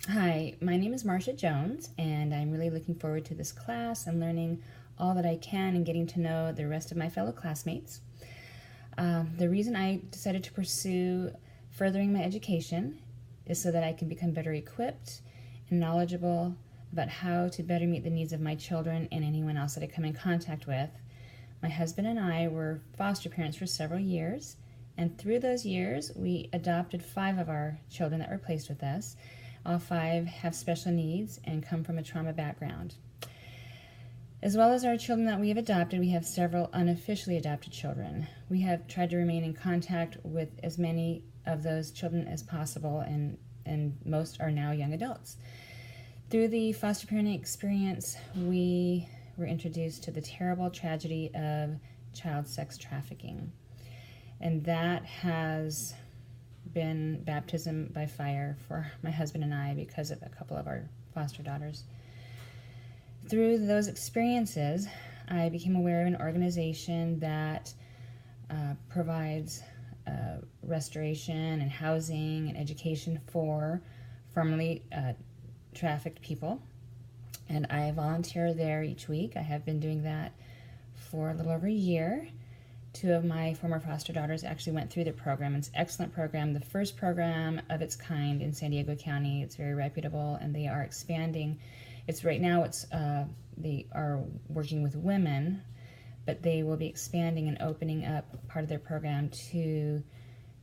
Hi, my name is Marcia Jones, and I'm really looking forward to this class and learning all that I can and getting to know the rest of my fellow classmates. The reason I decided to pursue furthering my education is so that I can become better equipped and knowledgeable about how to better meet the needs of my children and anyone else that I come in contact with. My husband and I were foster parents for several years, and through those years, we adopted 5 of our children that were placed with us. All 5 have special needs and come from a trauma background. As well as our children that we have adopted, we have several unofficially adopted children. We have tried to remain in contact with as many of those children as possible, and most are now young adults. Through the foster parenting experience, we were introduced to the terrible tragedy of child sex trafficking. And that has been baptism by fire for my husband and I because of a couple of our foster daughters. Through those experiences, I became aware of an organization that provides restoration and housing and education for formerly trafficked people. And I volunteer there each week. I have been doing that for a little over a year. 2 of my former foster daughters actually went through the program. It's an excellent program, the first program of its kind in San Diego County. It's very reputable, and they are expanding. Right now they are working with women, but they will be expanding and opening up part of their program to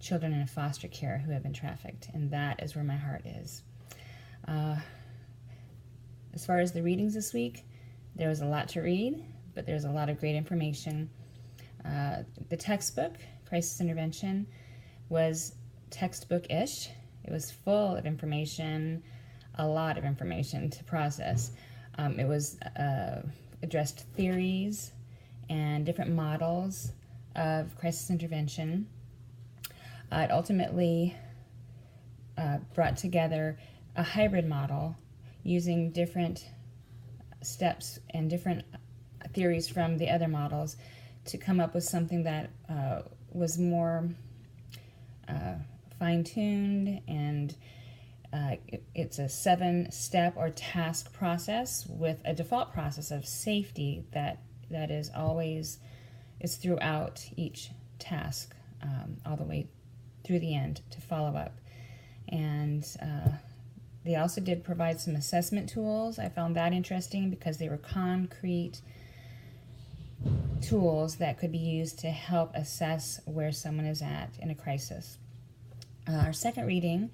children in foster care who have been trafficked, and that is where my heart is. As far as the readings this week, there was a lot to read, but there's a lot of great information. The textbook, Crisis Intervention, was textbook-ish. It was full of information, a lot of information to process. It was addressed theories and different models of crisis intervention. It ultimately brought together a hybrid model using different steps and different theories from the other models to come up with something that was more fine-tuned, and it's a 7-step or task process with a default process of safety that is throughout each task, all the way through the end to follow up. And they also did provide some assessment tools. I found that interesting because they were concrete tools that could be used to help assess where someone is at in a crisis. Our second reading,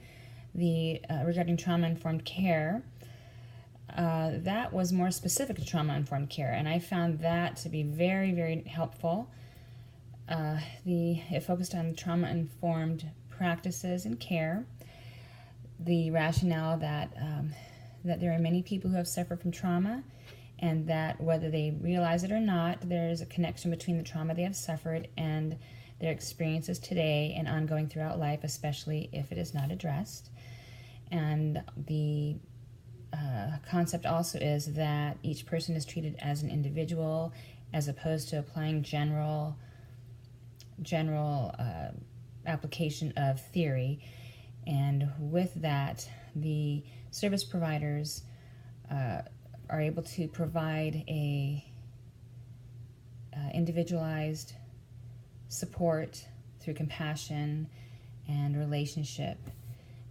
regarding trauma-informed care, that was more specific to trauma-informed care, and I found that to be very, very helpful. It focused on trauma-informed practices and care, the rationale that there are many people who have suffered from trauma, and that whether they realize it or not, there is a connection between the trauma they have suffered and their experiences today and ongoing throughout life, especially if it is not addressed. And the concept also is that each person is treated as an individual as opposed to applying general application of theory. And with that, the service providers are able to provide a individualized support through compassion and relationship,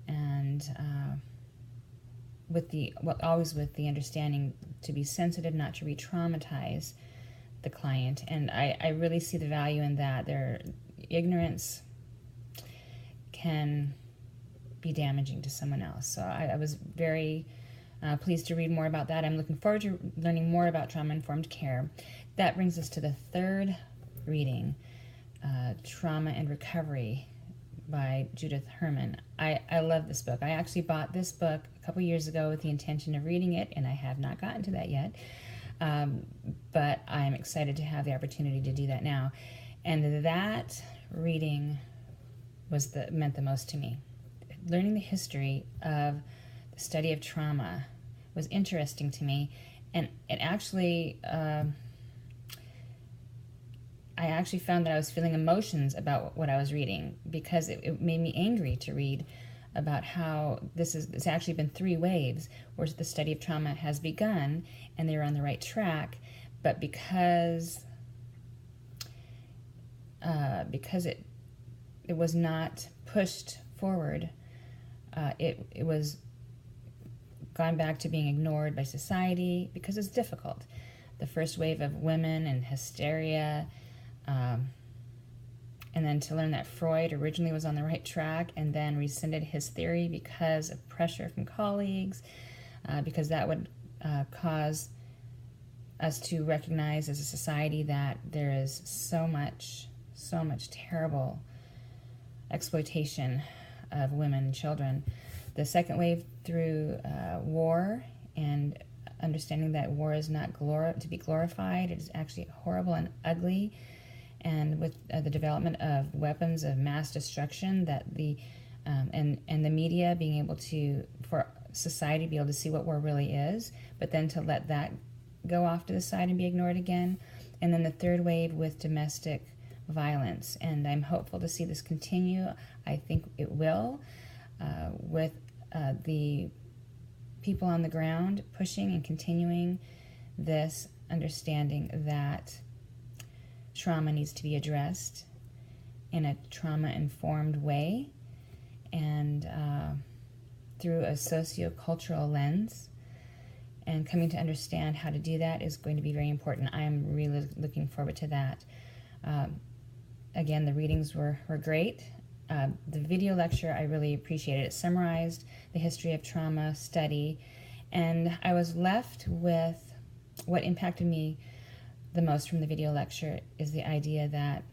and always with the understanding to be sensitive, not to re-traumatize the client. And I really see the value in that. Their ignorance can be damaging to someone else. So I was very pleased to read more about that. I'm looking forward to learning more about trauma-informed care. That brings us to the third reading, Trauma and Recovery by Judith Herman. I love this book. I actually bought this book a couple years ago with the intention of reading it, and I have not gotten to that yet. But I'm excited to have the opportunity to do that now. And that reading meant the most to me. Learning the history of the study of trauma was interesting to me, and it actually I actually found that I was feeling emotions about what I was reading, because it made me angry to read about how it's actually been 3 waves where the study of trauma has begun and they're on the right track, but because it was not pushed forward, it was gone back to being ignored by society because it's difficult. The first wave of women and hysteria, and then to learn that Freud originally was on the right track and then rescinded his theory because of pressure from colleagues, because that would cause us to recognize as a society that there is so much terrible exploitation of women and children. The second wave through war and understanding that war is not to be glorified. It is actually horrible and ugly. And with the development of weapons of mass destruction, that and the media being able to, for society to be able to see what war really is, but then to let that go off to the side and be ignored again. And then the third wave with domestic violence. And I'm hopeful to see this continue. I think it will, with the people on the ground pushing and continuing this understanding that trauma needs to be addressed in a trauma-informed way and through a socio-cultural lens. And coming to understand how to do that is going to be very important. I am really looking forward to that. Again, the readings were great. The video lecture, I really appreciated. It summarized the history of trauma study, and I was left with what impacted me the most from the video lecture is the idea that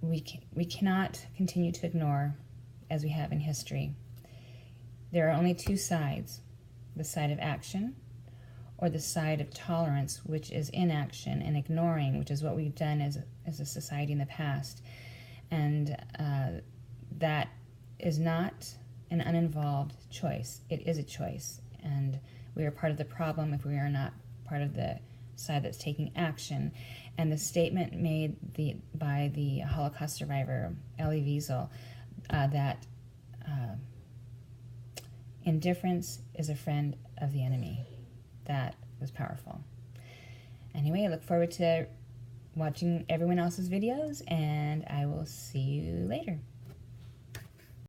we cannot continue to ignore, as we have in history. There are only 2 sides, the side of action or the side of tolerance, which is inaction and ignoring, which is what we've done as a society in the past. And that is not an uninvolved choice. It is a choice. And we are part of the problem if we are not part of the side that's taking action. And the statement made by the Holocaust survivor, Elie Wiesel, that indifference is a friend of the enemy. That was powerful. Anyway, I look forward to watching everyone else's videos, and I will see you later.